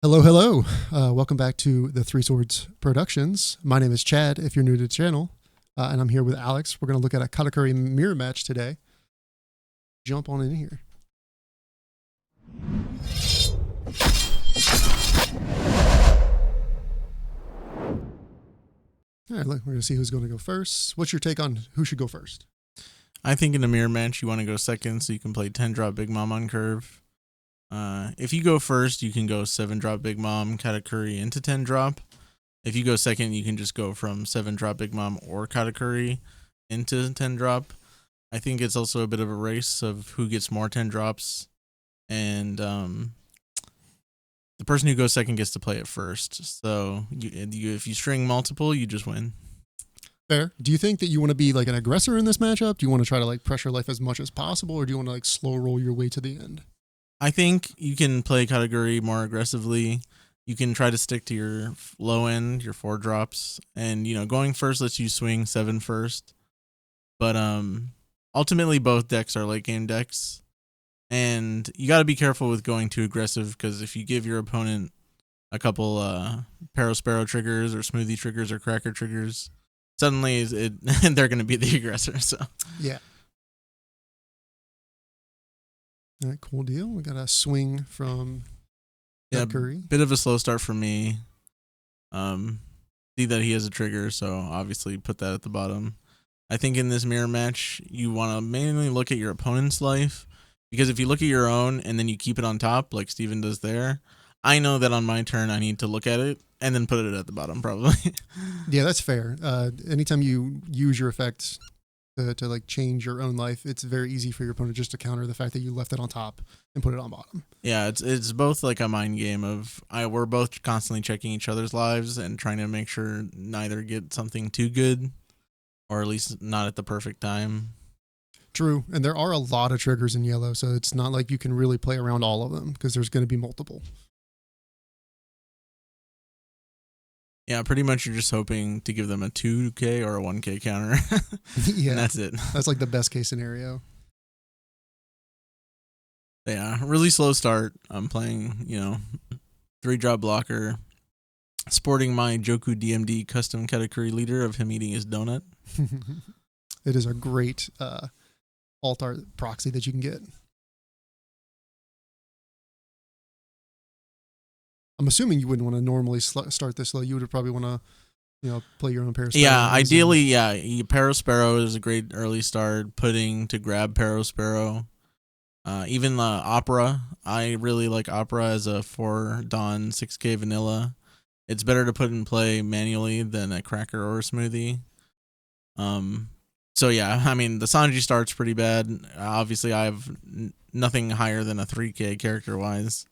Hello, hello. Welcome back to the Three Swords Productions. My name is Chad, if you're new to the channel, and I'm here with Alex. We're going to look at a Katakuri mirror match today. Jump on in here. All right, look, we're going to see who's going to go first. What's your take on who should go first? I think in a mirror match, you want to go second so you can play 10-drop Big Mom on curve. If you go first, you can go 7-drop Big Mom, Katakuri into 10-drop. If you go second, you can just go from 7-drop Big Mom or Katakuri into 10-drop. I think it's also a bit of a race of who gets more 10-drops. And the person who goes second gets to play it first. So if you string multiple, you just win. Fair. Do you think that you want to be like an aggressor in this matchup? Do you want to try to like pressure life as much as possible, or do you want to like slow roll your way to the end? I think you can play Katakuri more aggressively. You can try to stick to your low end, your 4 drops, and going first lets you swing 7 first. But ultimately both decks are late game decks, and you got to be careful with going too aggressive, because if you give your opponent a couple Sparrow triggers or Smoothie triggers or Cracker triggers, suddenly they're going to be the aggressor. So yeah. All right, cool deal. We got a swing from Curry. Bit of a slow start for me. See that he has a trigger, so obviously put that at the bottom. I think in this mirror match, you want to mainly look at your opponent's life, because if you look at your own and then you keep it on top, like Steven does there, I know that on my turn I need to look at it and then put it at the bottom, probably. Yeah, that's fair. Anytime you use your effect to like change your own life, it's very easy for your opponent just to counter the fact that you left it on top and put it on bottom. Yeah, it's both like a mind game of we're both constantly checking each other's lives and trying to make sure neither get something too good, or at least not at the perfect time. True, and there are a lot of triggers in yellow, so it's not like you can really play around all of them, because there's going to be multiple. Yeah, pretty much you're just hoping to give them a 2K or a 1K counter. Yeah, and that's it. That's like the best case scenario. Yeah, really slow start. I'm playing, 3-drop blocker, sporting my Joku DMD custom Katakuri leader of him eating his donut. It is a great alt-art proxy that you can get. I'm assuming you wouldn't want to normally start this slow. You would probably want to, play your own Sparrow. Yeah, ideally, Sparrow is a great early start. Putting to grab Sparrow. Even the Opera, I really like Opera as a 4 Dawn 6K vanilla. It's better to put in play manually than a Cracker or a Smoothie. So yeah, I mean the Sanji start's pretty bad. Obviously, I have nothing higher than a 3K character wise.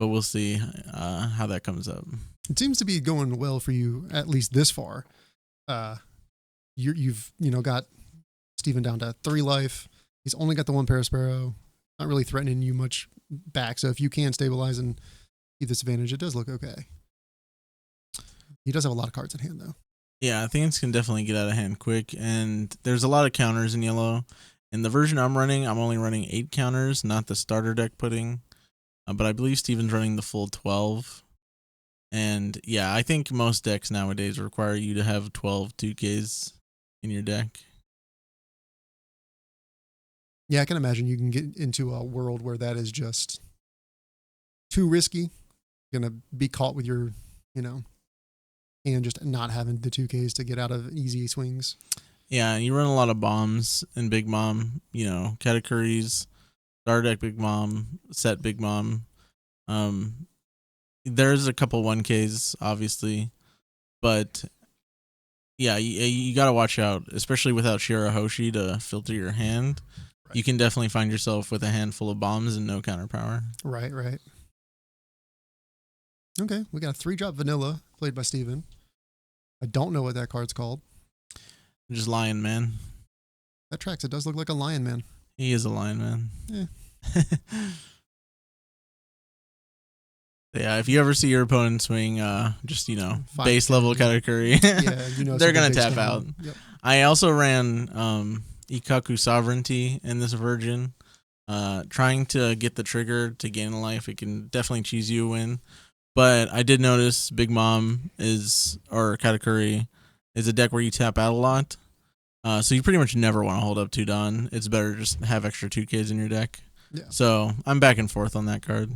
But we'll see how that comes up. It seems to be going well for you, at least this far. You've got Steven down to 3 life. He's only got the 1 Sparrow, not really threatening you much back. So if you can stabilize and keep this advantage, it does look okay. He does have a lot of cards in hand, though. Yeah, things can definitely get out of hand quick, and there's a lot of counters in yellow. In the version I'm running, I'm only running 8 counters, not the starter deck pudding. But I believe Steven's running the full 12. And yeah, I think most decks nowadays require you to have 12 2Ks in your deck. Yeah, I can imagine you can get into a world where that is just too risky. You're going to be caught with your, and just not having the 2Ks to get out of easy swings. Yeah, you run a lot of bombs in Big Mom, Katakuris, Star Deck Big Mom, Set Big Mom. There's a couple 1Ks, obviously, but yeah, you got to watch out, especially without Shirahoshi to filter your hand. Right. You can definitely find yourself with a handful of bombs and no counter power. Right. Okay, we got a 3-drop vanilla played by Steven. I don't know what that card's called. Just Lion Man. That tracks. It does look like a Lion Man. He is a Lion Man. Yeah. Yeah, if you ever see your opponent swing, just base level Katakuri, yeah, they're gonna tap out. Yep. I also ran Ikaku Sovereignty in this version, Trying to get the trigger to gain a life, it can definitely cheese you a win. But I did notice Big Mom or Katakuri is a deck where you tap out a lot. So you pretty much never want to hold up 2 Dawn. It's better to just have extra 2Ks in your deck. Yeah. So I'm back and forth on that card.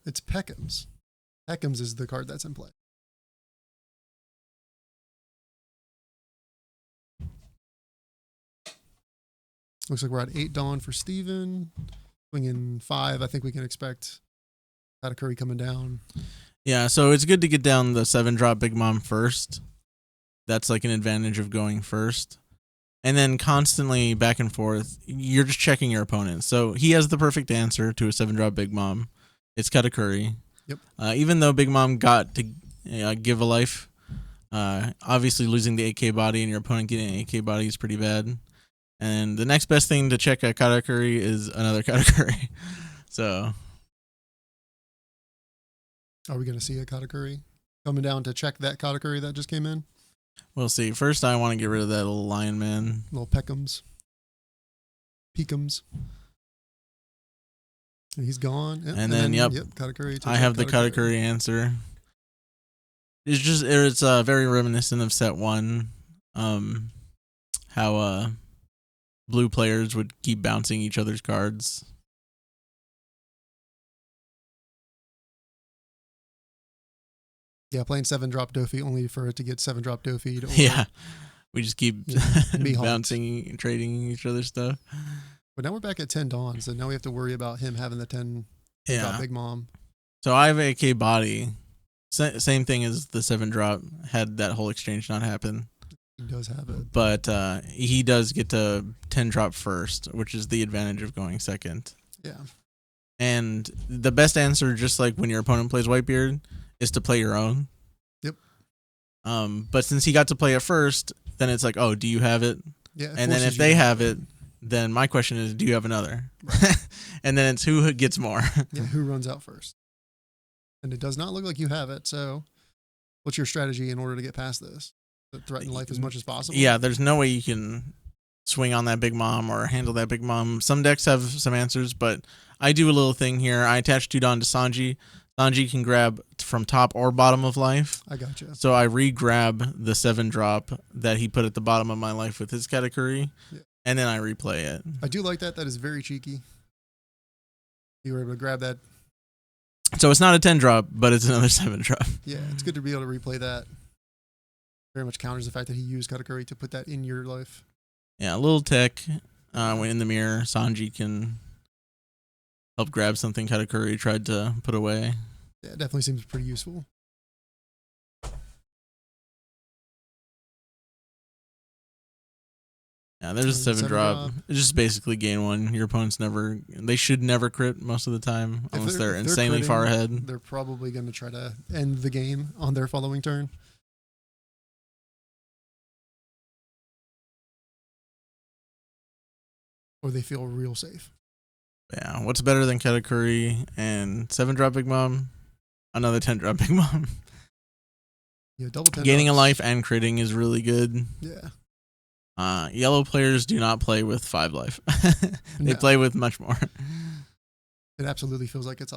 It's Peckham's. Peckham's is the card that's in play. Looks like we're at 8 Dawn for Steven. Swinging 5. I think we can expect Katakuri coming down. Yeah, so it's good to get down the 7-drop Big Mom first. That's like an advantage of going first. And then constantly back and forth, you're just checking your opponent. So he has the perfect answer to a 7-drop Big Mom. It's Katakuri. Yep. Even though Big Mom got to give a life, obviously losing the AK body and your opponent getting an AK body is pretty bad. And the next best thing to check at Katakuri is another Katakuri. So, are we going to see a Katakuri coming down to check that Katakuri that just came in? we'll see. First, I want to get rid of that little lion man. Little Peckhams. Peekums. And he's gone. Yep. And then, yep, Katakuri. I have the Katakuri answer. It's very reminiscent of set 1. How blue players would keep bouncing each other's cards. Yeah, playing 7-drop Dofi only for it to get 7-drop Dofi. Yeah, we just keep be bouncing and trading each other's stuff. But now we're back at 10 Dawn, so now we have to worry about him having the 10 drop Big Mom. So I have AK body. Same thing as the 7-drop. Had that whole exchange not happen. He does have it. But he does get to 10-drop first, which is the advantage of going second. Yeah. And the best answer, just like when your opponent plays Whitebeard, is to play your own. Yep. But since he got to play it first, then it's like, oh, do you have it? Yeah. And then if they have it, then my question is, do you have another? Right. And then it's who gets more. Yeah, who runs out first? And it does not look like you have it. So, what's your strategy in order to get past this? To threaten life as much as possible. Yeah, there's no way you can swing on that Big Mom or handle that Big Mom. Some decks have some answers, but I do a little thing here. I attach 2 Dawn to Sanji. Sanji can grab from top or bottom of life. I gotcha. So I re-grab the 7-drop that he put at the bottom of my life with his Katakuri, and then I replay it. I do like that. That is very cheeky. You were able to grab that. So it's not a 10-drop, but it's another 7-drop. Yeah, it's good to be able to replay that. Very much counters the fact that he used Katakuri to put that in your life. Yeah, a little tech. When in the mirror, Sanji can help grab something Katakuri tried to put away. Yeah, it definitely seems pretty useful. Yeah, there's a 7-drop. It's just basically gain 1. Your opponents they should never crit most of the time, unless they're insanely far ahead. They're probably going to try to end the game on their following turn. Or they feel real safe. Yeah, what's better than Katakuri and 7-drop Big Mom? Another 10-drop Big Mom. Yeah, double 10. Gaining a life and critting is really good. Yeah. Yellow players do not play with 5 life. They No. play with much more. It absolutely feels like it's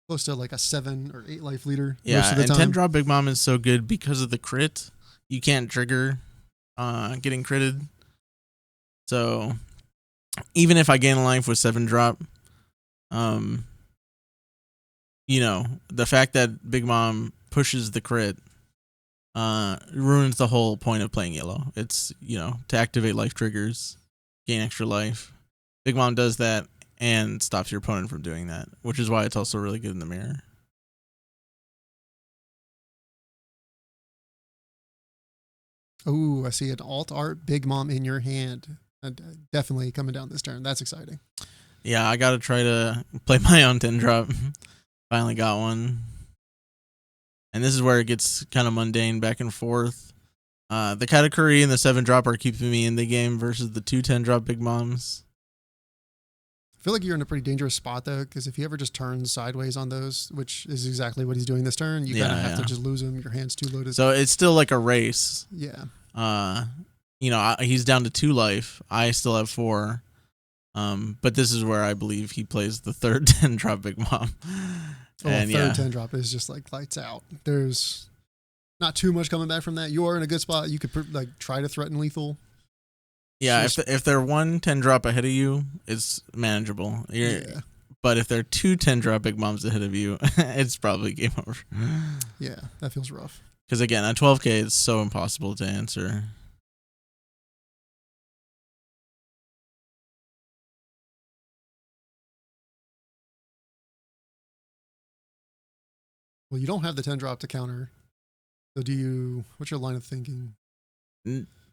close to like a 7 or 8 life leader. Yeah, most of the and time. 10-drop Big Mom is so good because of the crit. You can't trigger getting critted. So even if I gain a life with 7-drop, the fact that Big Mom pushes the crit ruins the whole point of playing yellow. It's, to activate life triggers, gain extra life. Big Mom does that and stops your opponent from doing that, which is why it's also really good in the mirror. Oh, I see an alt art Big Mom in your hand. Definitely coming down this turn. That's exciting. Yeah, I got to try to play my own 10-drop. Finally got one. And this is where it gets kind of mundane back and forth. The Katakuri and the 7-drop are keeping me in the game versus the 2 10-drop Big Moms. I feel like you're in a pretty dangerous spot, though, because if he ever just turns sideways on those, which is exactly what he's doing this turn, you kind of have to just lose him. Your hand's too loaded. So it's still like a race. Yeah. he's down to 2 life. I still have 4. But this is where I believe he plays the third 10 drop Big Mom. And third 10 drop is just like lights out. There's not too much coming back from that. You are in a good spot. You could like try to threaten lethal. Yeah, if they're 1 10 drop ahead of you, it's manageable. Yeah. But if they're 2 10 drop Big Moms ahead of you, it's probably game over. Yeah, that feels rough. Because again, at 12K, it's so impossible to answer. Well, you don't have the 10 drop to counter. So what's your line of thinking?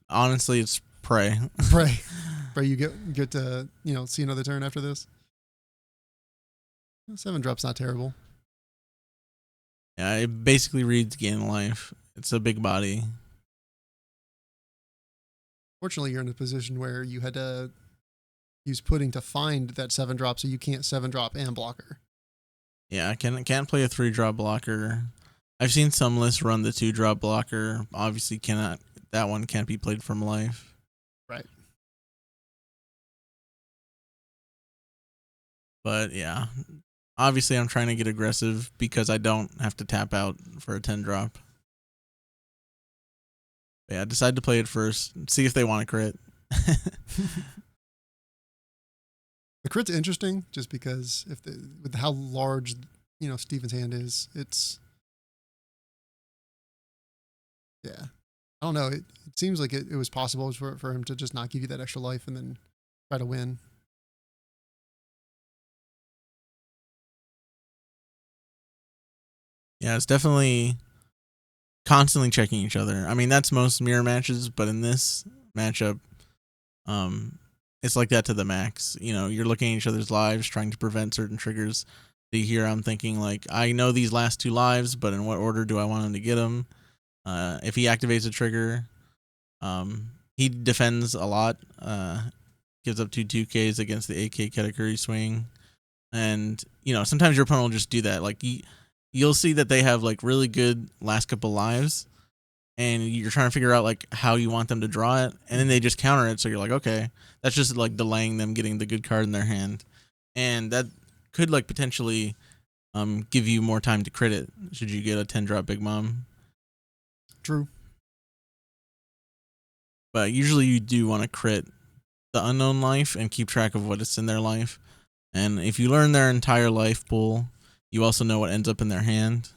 Honestly, it's pray. Pray you get to, see another turn after this. 7 drop's not terrible. Yeah, it basically reads gain life. It's a big body. Fortunately, you're in a position where you had to use pudding to find that 7 drop, so you can't 7 drop and blocker. Yeah, I can't play a 3 drop blocker. I've seen some lists run the 2 drop blocker. Obviously, that one can't be played from life. Right. But yeah, obviously I'm trying to get aggressive because I don't have to tap out for a 10 drop. But yeah, decide to play it first. See if they want to crit. The crit's interesting just because with how large Steven's hand is, it's I don't know. It seems like it was possible for him to just not give you that extra life and then try to win. Yeah, it's definitely constantly checking each other. I mean, that's most mirror matches, but in this matchup, it's like that to the max. You're looking at each other's lives, trying to prevent certain triggers. Here, I'm thinking like, I know these last 2 lives, but in what order do I want him to get them? If he activates a trigger, he defends a lot. Gives up 2 2Ks against the AK Katakuri swing, and sometimes your opponent will just do that. Like you'll see that they have like really good last couple lives, and you're trying to figure out like how you want them to draw it, and then they just counter it. So you're like, okay, that's just like delaying them getting the good card in their hand, and that could like potentially give you more time to crit it should you get a 10 drop Big Mom. True. But usually you do want to crit the unknown life and keep track of what is in their life. And if you learn their entire life pool, you also know what ends up in their hand.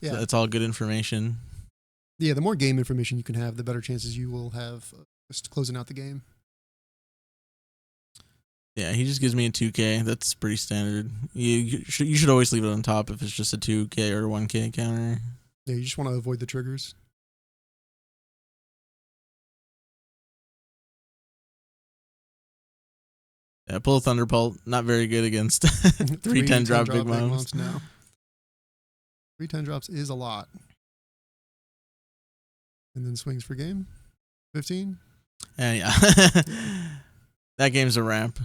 Yeah. So that's all good information. Yeah, the more game information you can have, the better chances you will have just closing out the game. Yeah, he just gives me a 2K. That's pretty standard. You should always leave it on top if it's just a 2K or 1K counter. Yeah, you just want to avoid the triggers. Yeah, pull a Thunderbolt. Not very good against 3 10 drop Big Moms. No. 3 10 drops is a lot. And then swings for game. 15. Yeah. That game's a wrap.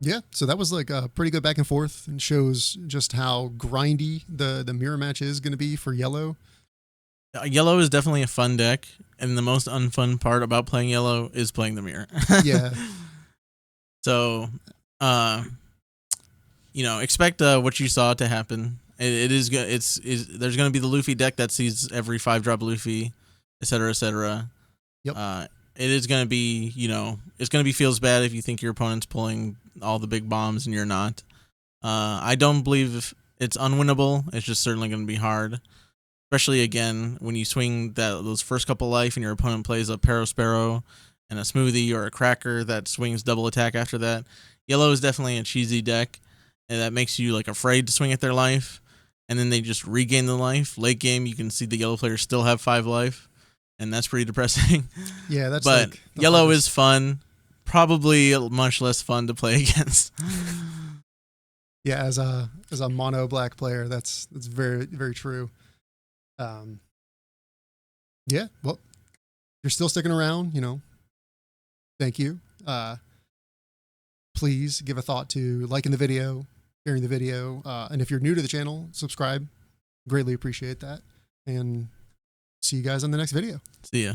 Yeah, so that was like a pretty good back and forth and shows just how grindy the mirror match is going to be for yellow. Yellow is definitely a fun deck, and the most unfun part about playing yellow is playing the mirror. Yeah. So, expect what you saw to happen. There's going to be the Luffy deck that sees every 5 drop Luffy, etc., etc. Yep. It is going to be, it's going to be feels bad if you think your opponent's pulling all the big bombs and you're not. I don't believe it's unwinnable. It's just certainly going to be hard. Especially, again, when you swing those first couple life and your opponent plays a Sparrow and a Smoothie or a Cracker that swings double attack after that. Yellow is definitely a cheesy deck, and that makes you like afraid to swing at their life, and then they just regain the life. Late game, you can see the yellow players still have 5 life, and that's pretty depressing. Yeah, that's but like yellow is fun, probably much less fun to play against. Yeah, as a mono black player, that's very, very true. Yeah, well, you're still sticking around, thank you. Please give a thought to liking the video, sharing the video. And if you're new to the channel, subscribe. Greatly appreciate that. And see you guys on the next video. See ya.